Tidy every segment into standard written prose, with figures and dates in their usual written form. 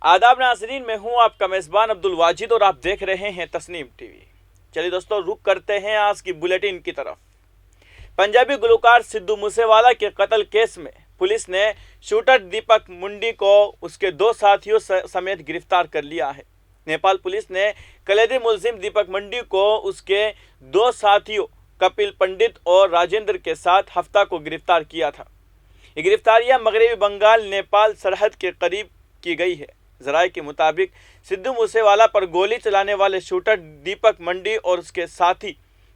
आदाब नाज़रीन, मैं हूं आपका मेज़बान अब्दुल वाजिद और आप देख रहे हैं तस्नीम टीवी। चलिए दोस्तों, रुक करते हैं आज की बुलेटिन की तरफ। पंजाबी गुलकार सिद्धू मूसेवाला के कत्ल केस में पुलिस ने शूटर दीपक मुंडी को उसके 2 साथियों समेत गिरफ्तार कर लिया है। नेपाल पुलिस ने कलेदी मुलजिम दीपक मुंडी को उसके 2 साथियों कपिल पंडित और राजेंद्र के साथ हफ्ता को गिरफ्तार किया था। ये गिरफ्तारियां मगरबी बंगाल नेपाल सरहद के करीब की गई है। जराये के मुताबिक सिद्धू मूसेवाला पर गोली चलाने वाले शूटर दीपक मंडी और उसके साथी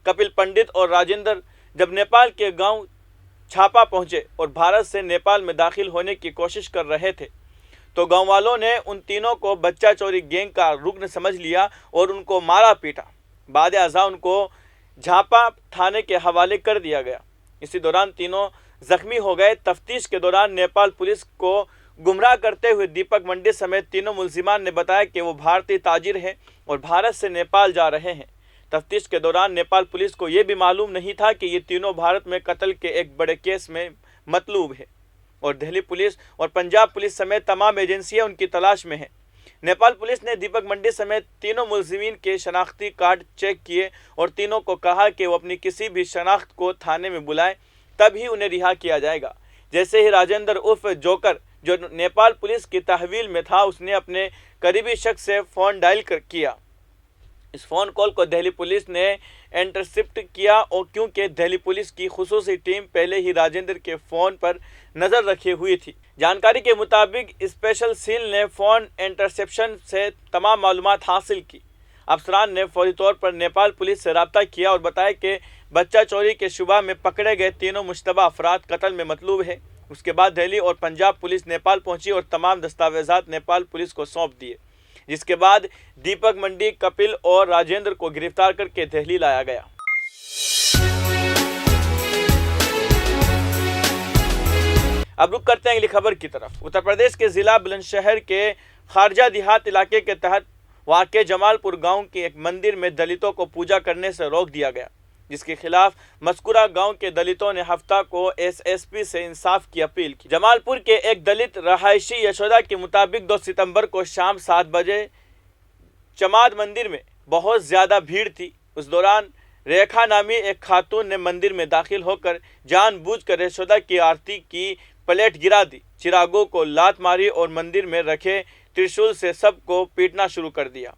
कपिल पंडित और राजेंद्र जब नेपाल के गांव छापा पहुंचे और भारत से नेपाल में दाखिल होने की कोशिश कर रहे थे, तो गांव वालों ने उन तीनों को बच्चा चोरी गैंग का रुकन समझ लिया और उनको मारा पीटा। बाद अज़ा उनको झापा थाने के हवाले कर दिया गया। इसी दौरान तीनों जख्मी हो गए। तफ्तीश के दौरान नेपाल पुलिस को गुमराह करते हुए दीपक मंडी समेत तीनों मुलजिमान ने बताया कि वो भारतीय ताजिर हैं और भारत से नेपाल जा रहे हैं। तफ्तीश के दौरान नेपाल पुलिस को ये भी मालूम नहीं था कि ये तीनों भारत में कत्ल के एक बड़े केस में मतलूब है और दिल्ली पुलिस और पंजाब पुलिस समेत तमाम एजेंसियां उनकी तलाश में हैं। नेपाल पुलिस ने दीपक मंडी समेत तीनों मुलजिमीन के शनाख्ती कार्ड चेक किए और तीनों को कहा कि वो अपनी किसी भी शनाख्त को थाने में बुलाएं, तभी उन्हें रिहा किया जाएगा। जैसे ही राजेंद्र उर्फ जोकर, जो नेपाल पुलिस की तहवील में था, उसने अपने करीबी शख्स से फ़ोन डायल किया। इस फ़ोन कॉल को दिल्ली पुलिस ने इंटरसेप्ट किया और क्योंकि दिल्ली पुलिस की खुसूसी टीम पहले ही राजेंद्र के फ़ोन पर नज़र रखी हुई थी। जानकारी के मुताबिक स्पेशल सेल ने फ़ोन इंटरसेप्शन से तमाम मालूमात हासिल की। अफसरान ने फौरी तौर पर नेपाल पुलिस से रब्ता किया और बताया कि बच्चा चोरी के शुबा में पकड़े गए तीनों मुश्तबा अफराद कत्ल में मतलूब है। उसके बाद दिल्ली और पंजाब पुलिस नेपाल पहुंची और तमाम दस्तावेजात नेपाल पुलिस को सौंप दिए, जिसके बाद दीपक मंडी, कपिल और राजेंद्र को गिरफ्तार करके दिल्ली लाया गया। अब रुक करते हैं अगली खबर की तरफ। उत्तर प्रदेश के जिला बुलंदशहर के खारजा देहात इलाके के तहत वाक़े जमालपुर गांव के एक मंदिर में दलितों को पूजा करने से रोक दिया गया, जिसके खिलाफ मस्कुरा गांव के दलितों ने हफ्ता को एसएसपी से इंसाफ की अपील की। जमालपुर के एक दलित रहायशी यशोदा के मुताबिक 2 सितंबर को शाम 7 बजे चमाद मंदिर में बहुत ज़्यादा भीड़ थी। उस दौरान रेखा नामी एक खातून ने मंदिर में दाखिल होकर जानबूझकर यशोदा की आरती की प्लेट गिरा दी, चिरागों को लात मारी और मंदिर में रखे त्रिशूल से सबको पीटना शुरू कर दिया,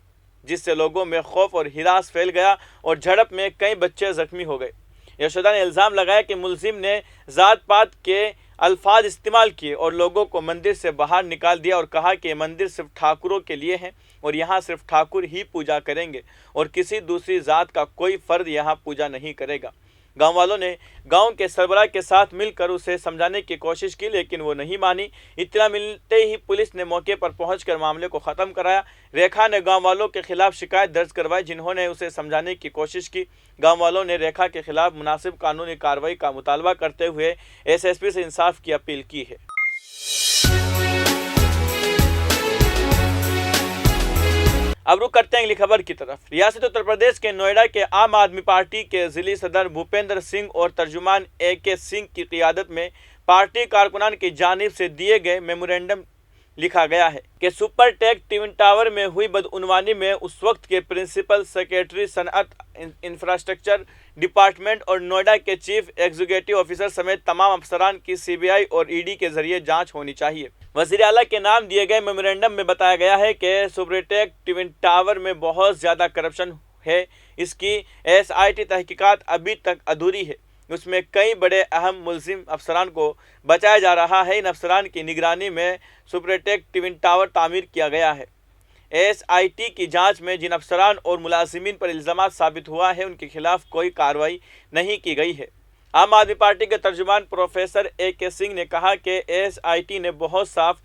जिससे लोगों में खौफ और हिरास फैल गया और झड़प में कई बच्चे जख्मी हो गए। यशोदा ने इल्ज़ाम लगाया कि मुलजिम ने ज़ात पात के अल्फाज इस्तेमाल किए और लोगों को मंदिर से बाहर निकाल दिया और कहा कि मंदिर सिर्फ ठाकुरों के लिए है और यहाँ सिर्फ ठाकुर ही पूजा करेंगे और किसी दूसरी ज़ात का कोई फ़र्द यहाँ पूजा नहीं करेगा। गांव वालों ने गांव के सरबराह के साथ मिलकर उसे समझाने की कोशिश की, लेकिन वो नहीं मानी। इतना मिलते ही पुलिस ने मौके पर पहुंचकर मामले को ख़त्म कराया। रेखा ने गांव वालों के खिलाफ शिकायत दर्ज करवाई, जिन्होंने उसे समझाने की कोशिश की। गांव वालों ने रेखा के खिलाफ मुनासिब कानूनी कार्रवाई का मुतालबा करते हुए एसएसपी से इंसाफ की अपील की है। अब रुक करते हैं अगली खबर की तरफ। रियासत उत्तर प्रदेश के नोएडा के आम आदमी पार्टी के जिले सदर भूपेंद्र सिंह और तर्जुमान AK सिंह की क़ियादत में पार्टी कारकुनान की जानिब से दिए गए मेमोरेंडम लिखा गया है कि सुपर टेक ट्विन टावर में हुई बदउनवानी में उस वक्त के प्रिंसिपल सेक्रेटरी सनअत इंफ्रास्ट्रक्चर डिपार्टमेंट और नोएडा के चीफ एग्जीक्यूटिव ऑफिसर समेत तमाम अफसरान की CBI और ED के जरिए जांच होनी चाहिए। वज़ीर आला के नाम दिए गए मेमोरेंडम में बताया गया है कि सुपरटेक ट्विन टावर में बहुत ज़्यादा करप्शन है। इसकी SIT तहकीकात अभी तक अधूरी है। उसमें कई बड़े अहम मुलजिम अफसरान को बचाया जा रहा है। इन अफसरान की निगरानी में सुपरटेक ट्विन टावर तामीर किया गया है। SIT की जांच में जिन अफसरान और मुलाजिमीन पर इल्ज़ामात साबित हुआ है, उनके खिलाफ कोई कार्रवाई नहीं की गई है। आम आदमी पार्टी के तर्जुमान प्रोफेसर AK सिंह ने कहा कि SIT ने बहुत साफ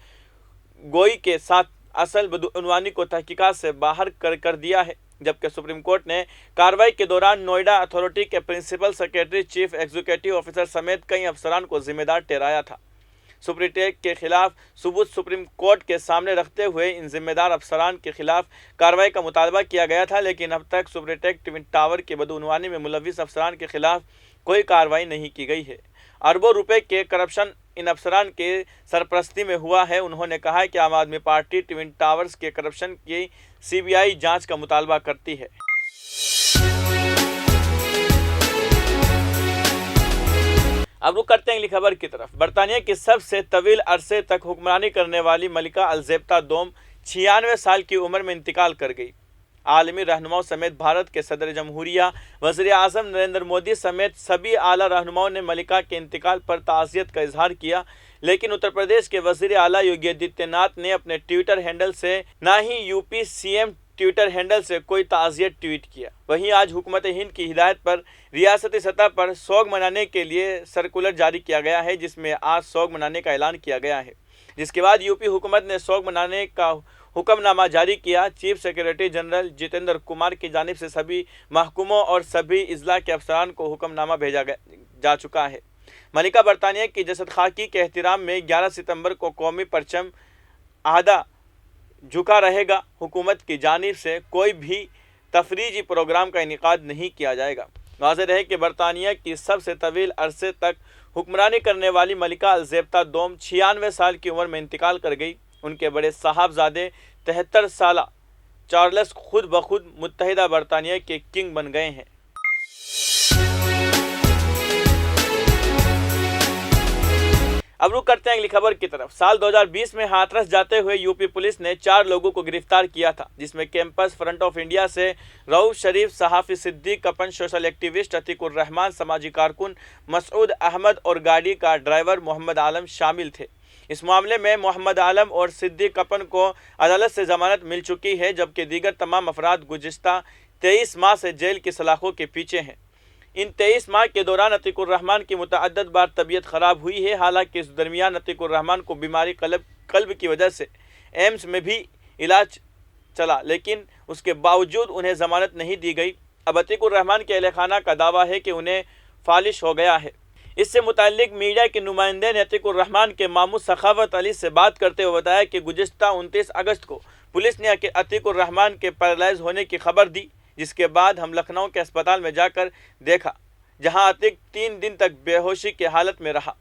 गोई के साथ असल बदउनवानी को तहकीकात से बाहर कर दिया है, जबकि सुप्रीम कोर्ट ने कार्रवाई के दौरान नोएडा अथॉरिटी के principal secretary, chief executive officer समेत कई अफसरान को जिम्मेदार ठहराया था। सुपरटेक के खिलाफ सबूत सुप्रीम कोर्ट के सामने रखते हुए इन जिम्मेदार अफसरान के खिलाफ कार्रवाई का मुतालबा किया गया था, लेकिन अब तक सुपरटेक ट्विन टावर की बदउनवानी में मुलविस अफसरान के खिलाफ कोई कार्रवाई नहीं की गई है। अरबों रुपए के करप्शन इन अफसरान के सरपरस्ती में हुआ है। उन्होंने कहा कि आम आदमी पार्टी ट्विन टावर्स के करप्शन की CBI जांच का मुतालबा करती है। अब रुक करते हैं अगली खबर की तरफ। बरतानिया की सबसे तवील अरसे तक हुक्मरानी करने वाली मलिका अलजेब्ता दोम 96 साल की उम्र में इंतकाल कर गई। आलमी रहनुमाओं समेत भारत के सदर जमहूरिया वज़ीर आज़म नरेंद्र मोदी समेत सभी आला रहनुमाओं ने मलिका के इंतकाल पर ताज़ियत का इजहार किया, लेकिन उत्तर प्रदेश के वज़ीर आला योगी आदित्यनाथ ने अपने ट्विटर हैंडल से ना ही यूपी CM ट्विटर हैंडल से कोई ताज़ियत ट्वीट किया। वहीं आज हुकूमत हिंद की हिदायत पर रियासती सतह पर सोग मनाने के लिए सर्कुलर जारी किया गया है, जिसमें आज सोग मनाने का ऐलान किया गया है। जिसके बाद यूपी हुकूमत ने सोग मनाने का हुक्मनामा जारी किया। Chief secretary general Jitendra Kumar की जानिब से सभी महकूमों और सभी इजला के अफसरान को हुक्मनामा भेजा जा चुका है। मलिका बरतानिया की जसद खाकी के एहतराम में 11 सितंबर को कौमी परचम आहदा झुका रहेगा। हुकूमत की जानिब से कोई भी तफरीजी प्रोग्राम का इनेकाद नहीं किया जाएगा। वाज़ेह रहे कि बरतानिया की सबसे तवील अरसे तक हुक्मरानी करने वाली मलिका अलजेब्ता दोम 96 साल की उम्र में इंतकाल कर गई। उनके बड़े साहबजादे 73 साला चार्ल्स खुद ब खुद मुत्तहिदा बरतानिया के किंग बन गए हैं। अब रुक करते हैं अगली खबर की तरफ। साल 2020 में हाथरस जाते हुए यूपी पुलिस ने 4 लोगों को गिरफ्तार किया था, जिसमें कैंपस फ्रंट ऑफ इंडिया से रऊफ शरीफ, सहाफ़ी सिद्दीक कपन, सोशल एक्टिविस्ट अतीकुर रहमान, समाजी कारकुन मसूद अहमद और गाड़ी का ड्राइवर मोहम्मद आलम शामिल थे। इस मामले में मोहम्मद आलम और सिद्दीक कपन को अदालत से जमानत मिल चुकी है, जबकि दीगर तमाम अफराद गुज़िश्ता 23 माह से जेल की सलाखों के पीछे हैं। इन 23 माह के दौरान अतीकुर रहमान की मुतअद्दिद बार तबीयत ख़राब हुई है। हालांकि इस दरमियान अतीकुर रहमान को बीमारी कल्ब की वजह से एम्स में भी इलाज चला, लेकिन उसके बावजूद उन्हें ज़मानत नहीं दी गई। अब अतीकुर रहमान के अहले खाना का दावा है कि उन्हें फालिश हो गया है। इससे मुताल्लिक मीडिया के नुमाइंदे ने अतीकुर रहमान के मामू सखावत अली से बात करते हुए बताया कि गुज़िश्ता 29 अगस्त को पुलिस ने अतीकुर रहमान के पैरालाइज होने की खबर दी, जिसके बाद हम लखनऊ के अस्पताल में जाकर देखा, जहां अतीक 3 दिन तक बेहोशी की हालत में रहा।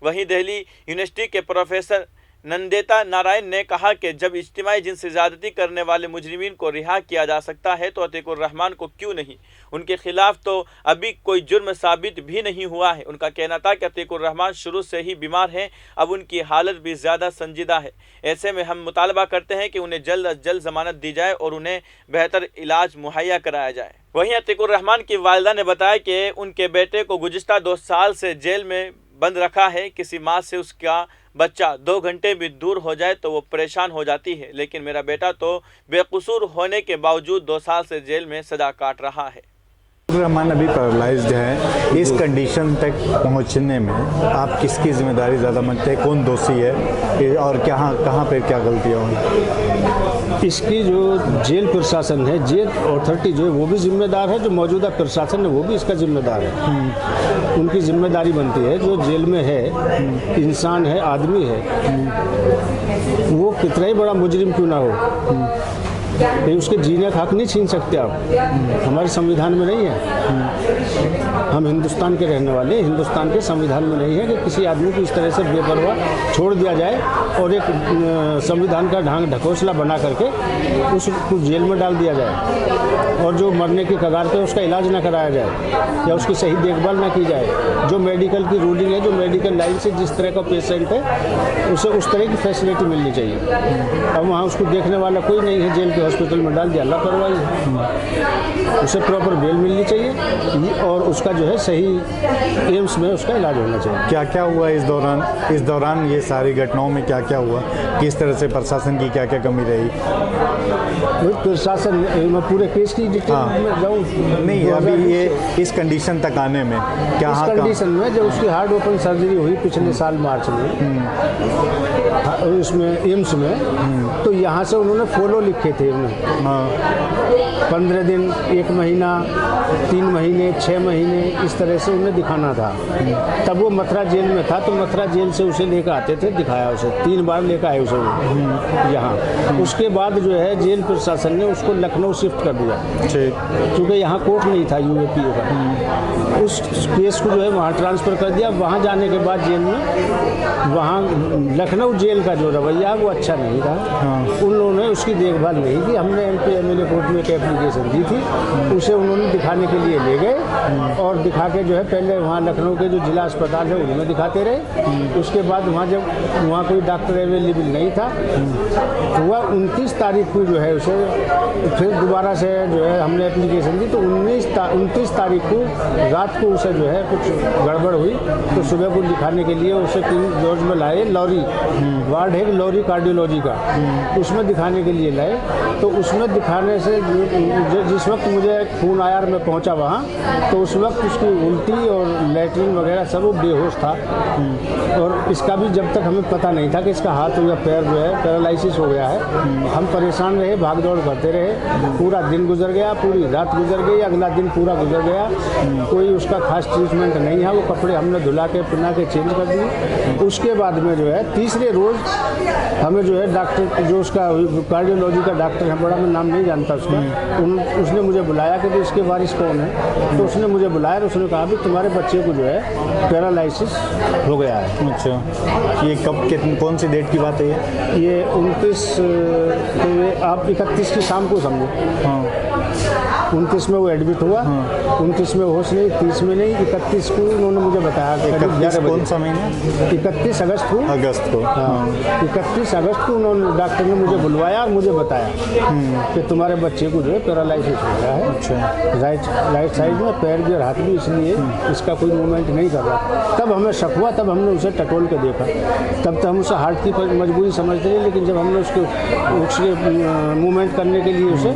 वहीं दिल्ली यूनिवर्सिटी के प्रोफेसर नंदेता नारायण ने कहा कि जब इज्तिमाई जिनसी ज़्यादती करने वाले मुजरिमीन को रिहा किया जा सकता है तो अतीकुर रहमान को क्यों नहीं। उनके खिलाफ तो अभी कोई जुर्म साबित भी नहीं हुआ है। उनका कहना था कि अतीकुर रहमान शुरू से ही बीमार हैं, अब उनकी हालत भी ज़्यादा संजीदा है। ऐसे में हम मुतालबा करते हैं कि उन्हें जल्द अज जल्द ज़मानत दी जाए और उन्हें बेहतर इलाज मुहैया कराया जाए। वहीं अतीकुर रहमान की वालिदा ने बताया कि उनके बेटे को गुज़िश्ता 2 साल से जेल में बंद रखा है। किसी माँ से उसका बच्चा 2 घंटे भी दूर हो जाए तो वो परेशान हो जाती है, लेकिन मेरा बेटा तो बेकसूर होने के बावजूद 2 साल से जेल में सजा काट रहा है। रहमान अभी पैरालाइज्ड है, इस कंडीशन तक पहुंचने में आप किसकी जिम्मेदारी ज़्यादा मानते हैं? कौन दोषी है और कहाँ पे क्या गलतियाँ हुई? इसकी जो जेल प्रशासन है, जेल अथॉरिटी जो है वो भी जिम्मेदार है, जो मौजूदा प्रशासन है वो भी इसका जिम्मेदार है। उनकी जिम्मेदारी बनती है, जो जेल में है इंसान है, आदमी है, वो कितना ही बड़ा मुजरिम क्यों ना हो, लेकिन उसके जीने का हक नहीं छीन सकते आप। हमारे संविधान में नहीं है। हम हिंदुस्तान के रहने वाले, हिंदुस्तान के संविधान में नहीं है कि किसी आदमी को इस तरह से बेपरवाह छोड़ दिया जाए और एक संविधान का ढांग ढकोसला बना करके उसको जेल में डाल दिया जाए और जो मरने के कगार पे उसका इलाज ना कराया जाए या उसकी सही देखभाल ना की जाए। जो मेडिकल की रूलिंग है, जो मेडिकल लाइन से जिस तरह का पेशेंट है उसे उस तरह की फैसिलिटी मिलनी चाहिए। अब वहाँ उसको देखने वाला कोई नहीं है, जेल के हॉस्पिटल में डाल दिया, लापरवाही। उसे प्रॉपर बेल मिलनी चाहिए और उसका जो है सही एम्स में उसका इलाज होना चाहिए। क्या क्या हुआ इस दौरान ये सारी घटनाओं में क्या क्या हुआ? किस तरह से प्रशासन की क्या क्या कमी रही? प्रशासन, मैं पूरे केस की डिटेल में जाऊँ नहीं, अभी ये इस कंडीशन तक आने में क्या इस कंडीशन में जब उसकी हार्ट ओपन सर्जरी हुई पिछले साल मार्च में उसमें एम्स में, तो यहाँ से उन्होंने फॉलो लिखे थे उन्हें 15 दिन, 1 महीना, 3 महीने, 6 महीने इस तरह से उन्हें दिखाना था। तब वो मथुरा जेल में था तो मथुरा जेल से उसे लेकर आते थे, दिखाया उसे 3 बार लेकर आए उसे यहाँ। उसके बाद जो है जेल प्रशासन ने उसको लखनऊ शिफ्ट कर दिया। ठीक। क्योंकि यहाँ कोर्ट नहीं था यूएपीए का। उस केस को जो है वहाँ ट्रांसफ़र कर दिया। वहाँ जाने के बाद जेल में, वहाँ लखनऊ जेल का जो रवैया वो अच्छा नहीं था। उन लोगों ने उसकी देखभाल नहीं की। हमने MP MLA कोर्ट में एक एप्लीकेशन दी थी, उसे उन्होंने दिखाने के लिए ले गए और दिखा के जो है पहले वहाँ लखनऊ के जो जिला अस्पताल है उनमें दिखाते रहे। उसके बाद वहाँ जब वहाँ कोई डॉक्टर अवेलेबल नहीं था तो वह 29 तारीख को जो है उसे फिर दोबारा से जो है हमने एप्लीकेशन दी। तो 29 तारीख को रात को उसे जो है कुछ गड़बड़ हुई तो सुबह को दिखाने के लिए उसे किंग जॉर्ज में लाए। लॉरी वार्ड है लॉरी कार्डियोलॉजी का, उसमें दिखाने के लिए लाए। तो उसमें दिखाने से जिस वक्त मुझे खून आया मैं पहुंचा वहाँ, तो उस वक्त उसकी उल्टी और लैट्रिन वगैरह सब वो बेहोश था। और इसका भी जब तक हमें पता नहीं था कि इसका हाथ या पैर जो है पैरालिसिस हो गया है। हम परेशान रहे, भाग दौड़ करते रहे। पूरा दिन गुजर गया, पूरी रात गुजर गई, अगला दिन पूरा गुजर गया। कोई उसका खास ट्रीटमेंट नहीं है। वो कपड़े हमने धुला के पहना के चेंज कर दिए। उसके बाद में जो है तीसरे रोज़ हमें जो है डॉक्टर जो उसका कार्डियोलॉजी का डॉक्टर है, बड़ा मैं नाम नहीं जानता उसका, उसने मुझे बुलाया कि तो इसके वारिस कौन है। तो उसने मुझे बुलाया और उसने कहा भी तुम्हारे बच्चे को जो है पैरालिसिस हो गया है। अच्छा, ये कब कौन सी डेट की बात है ये 29 आप 31 की शाम को समझो। हाँ। 29 में वो एडमिट हुआ। 29 में होश नहीं, 30 में नहीं, 31 को उन्होंने मुझे बताया कि 31 कौन सा महीना? 31 अगस्त को। अगस्त को, हाँ 31 अगस्त को उन्होंने डॉक्टर ने मुझे बुलवाया और मुझे बताया कि तुम्हारे बच्चे को जो है पैरालिसिस हो गया है। अच्छा। राइट साइड में पैर भी और हाथ भी, इसलिए इसका कोई मूवमेंट नहीं कर रहा। तब हमें शक हुआ, तब हमने उसे टटोल के देखा। तब तो हम उसे हार्ट की मजबूरी समझते थे, लेकिन जब हमने उसके मूवमेंट करने के लिए उसे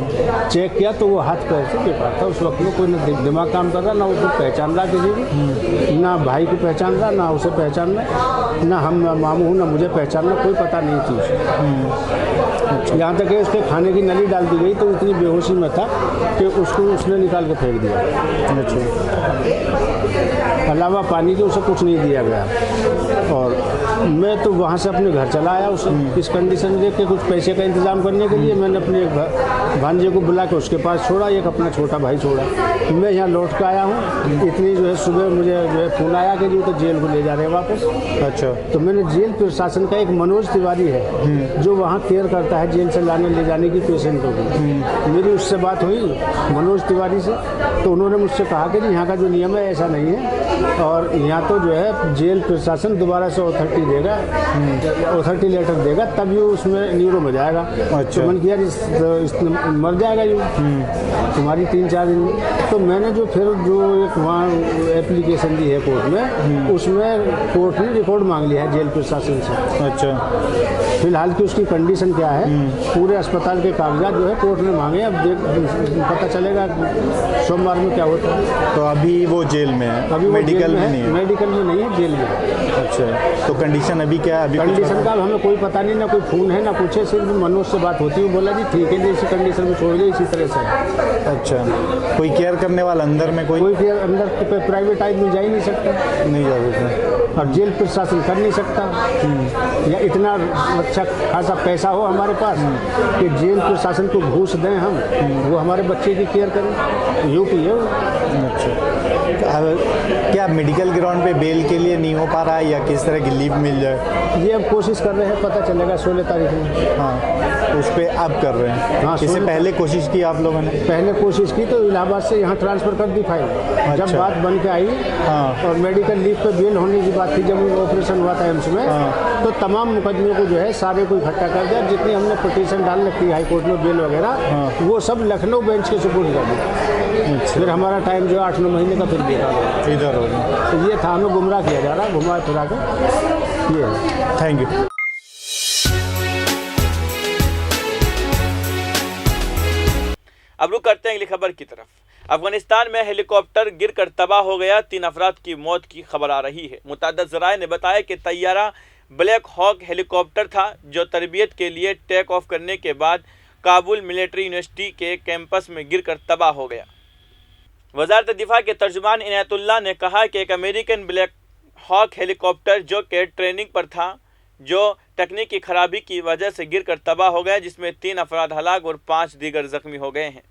चेक किया तो वो हाथ पैर से बेकार था। उस वक्त में कोई ना दिमाग काम कर रहा, ना उसको पहचान रहा किसी भी, ना भाई को पहचान रहा, ना उसे पहचान रहा, ना हम मामू हूँ, ना मुझे पहचानना, कोई पता नहीं थी उसे। यहाँ तक कि उसके खाने की नली डाल दी गई तो इतनी बेहोशी में था कि उसको उसने निकाल के फेंक दिया। अच्छा। अलावा पानी के उसे कुछ नहीं दिया गया। और मैं तो वहाँ से अपने घर चला आया उसे इस कंडीशन देख के। कुछ पैसे का इंतज़ाम करने के लिए मैंने अपने भांजे को बुला के उसके पास छोड़ा, एक अपना छोटा भाई छोड़ा। मैं यहाँ लौट कर आया हूँ। इतनी जो है सुबह मुझे जो है फ़ोन आया कि जो तो जेल को ले जा रहे हैं वापस। अच्छा। तो मैंने जेल प्रशासन का एक मनोज तिवारी है जो वहाँ केयर करता है जेल से लाने ले जाने की पेशेंटों की। मेरी उससे बात हुई मनोज तिवारी से, तो उन्होंने मुझसे कहा कि यहाँ का जो नियम है ऐसा नहीं है और यहाँ तो जो है जेल प्रशासन दोबारा से ऑथोरिटी देगा, ऑथोरिटी लेटर देगा, तब ये उसमें न्यूरो में जाएगा। अच्छा। तो मैंने किया मर जाएगा ये तुम्हारी 3-4 दिन। तो मैंने जो फिर जो एक वहाँ एप्लीकेशन दी है कोर्ट में, उसमें कोर्ट ने रिकॉर्ड मांग लिया है जेल प्रशासन से। अच्छा। फिलहाल की उसकी कंडीशन क्या है, पूरे अस्पताल के कागजात जो है कोर्ट ने मांगे। अब पता चलेगा सोमवार में क्या होता है। तो अभी वो जेल में है, अभी मेडिकल में नहीं है? मेडिकल में नहीं है, जेल में। अच्छा। तो कंडीशन अभी क्या है? अभी कंडीशन का हमें कोई पता नहीं, ना कोई फ़ोन है ना कुछ है। सिर्फ मनोज से बात होती है, बोला जी ठीक है, इसी कंडीशन में छोड़ दिए, इसी तरह से। अच्छा। कोई केयर करने वाला अंदर में कोई केयर अंदर प्राइवेट आदमी जा ही नहीं सकता, नहीं जा सकता और जेल प्रशासन कर नहीं सकता। या इतना अच्छा खासा पैसा हो हमारे पास कि जेल प्रशासन को घूस दें हम, वो हमारे बच्चे की केयर करें। यूपी है वो। अच्छा। क्या मेडिकल ग्राउंड पे बेल के लिए नहीं हो पा रहा है या किस तरह की लीव मिल जाए? ये अब कोशिश कर रहे हैं, पता चलेगा 16 तारीख में। हाँ, तो उस पर आप कर रहे हैं? हाँ, इससे पहले कोशिश की आप लोगों ने? पहले कोशिश की तो इलाहाबाद से यहाँ ट्रांसफ़र कर दी फाइल। जब बात बन के आई और मेडिकल लीव पे बेल होने की बात थी, जब उनका ऑपरेशन हुआ था एम्स में, तो तमाम मुकदमे को जो है सारे को इकट्ठा कर दिया। जितनी हमने पिटीशन डाल रखी हाई कोर्ट में बेल वगैरह, वो सब लखनऊ बेंच के सुपुर्द कर दी। फिर हमारा टाइम जो 8-9 महीने का फिर बेकार इधर हो गया। तो ये था, हमें गुमराह किया जा रहा, घुमा फिरा कर ये है। Thank you. अब रुक करते हैं अगली खबर की तरफ। अफगानिस्तान में हेलीकॉप्टर गिरकर तबाह हो गया, 3 अफराद की मौत की खबर आ रही है। मुतअद्दिद ज़राए ने बताया कि तैयारा ब्लैक हॉक हेलीकॉप्टर था जो तरबियत के लिए टेक ऑफ करने के बाद काबुल मिलिट्री यूनिवर्सिटी के कैंपस में गिरकर तबाह हो गया। वज़ारत दिफा के तर्जुमान इनायतुल्लाह ने कहा कि एक अमेरिकन ब्लैक हॉक हेलीकॉप्टर जो कि ट्रेनिंग पर था, जो तकनीकी खराबी की वजह से गिरकर तबाह हो गया, जिसमें 3 अफराद हलाक और 5 दीगर जख्मी हो गए हैं।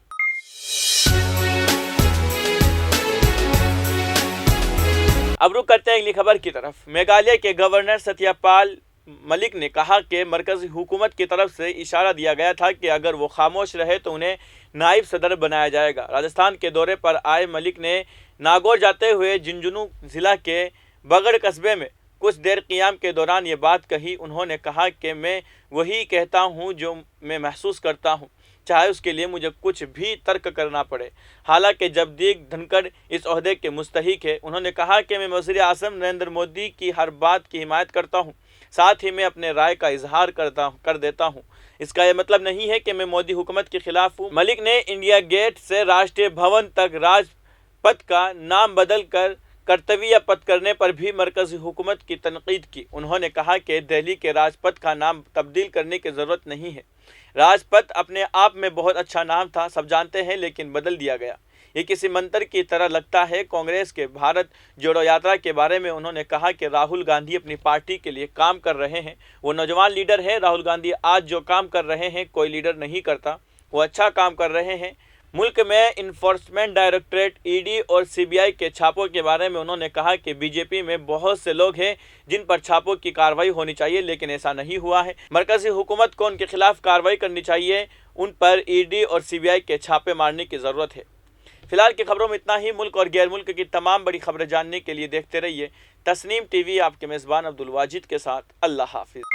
अब रुक करते हैं अगली खबर की तरफ। मेघालय के गवर्नर सत्यपाल मलिक ने कहा कि मरकजी हुकूमत की तरफ से इशारा दिया गया था कि अगर वो खामोश रहे तो उन्हें नायब सदर बनाया जाएगा। राजस्थान के दौरे पर आए मलिक ने नागौर जाते हुए झुंझुनू जिला के बगड़ कस्बे में कुछ देर क़ियाम के दौरान ये बात कही। उन्होंने कहा कि मैं वही कहता हूँ जो मैं महसूस करता हूँ, चाहे उसके लिए मुझे कुछ भी तर्क करना पड़े। हालांकि जगदीप धनखड़ इस ओहदे के मुस्तहिक है। उन्होंने कहा कि मैं वज़ीर आज़म नरेंद्र मोदी की हर बात की हिमायत करता हूँ, साथ ही मैं अपने राय का इजहार कर देता हूँ। इसका यह मतलब नहीं है कि मैं मोदी हुकूमत के खिलाफ हूँ। मलिक ने इंडिया गेट से राष्ट्रीय भवन तक राजपथ का नाम बदल कर कर्तव्य पथ करने पर भी मरकजी हुकूमत की तनकीद की। उन्होंने कहा कि दिल्ली के राजपथ का नाम तब्दील करने की ज़रूरत नहीं है। राजपथ अपने आप में बहुत अच्छा नाम था, सब जानते हैं, लेकिन बदल दिया गया। ये किसी मंत्र की तरह लगता है। कांग्रेस के भारत जोड़ो यात्रा के बारे में उन्होंने कहा कि राहुल गांधी अपनी पार्टी के लिए काम कर रहे हैं। वो नौजवान लीडर है। राहुल गांधी आज जो काम कर रहे हैं कोई लीडर नहीं करता। वो अच्छा काम कर रहे हैं। मुल्क में इन्फोर्समेंट डायरेक्टरेट, ईडी और सीबीआई के छापों के बारे में उन्होंने कहा कि बीजेपी में बहुत से लोग हैं जिन पर छापों की कार्रवाई होनी चाहिए, लेकिन ऐसा नहीं हुआ है। मरकजी हुकूमत को उनके खिलाफ कार्रवाई करनी चाहिए। उन पर ईडी और सीबीआई के छापे मारने की ज़रूरत है। फिलहाल की खबरों में इतना ही। मुल्क और गैर मुल्क की तमाम बड़ी खबरें जानने के लिए देखते रहिए तस्नीम टीवी। आपके मेज़बान अब्दुल वाजिद के साथ। अल्लाह हाफिज़।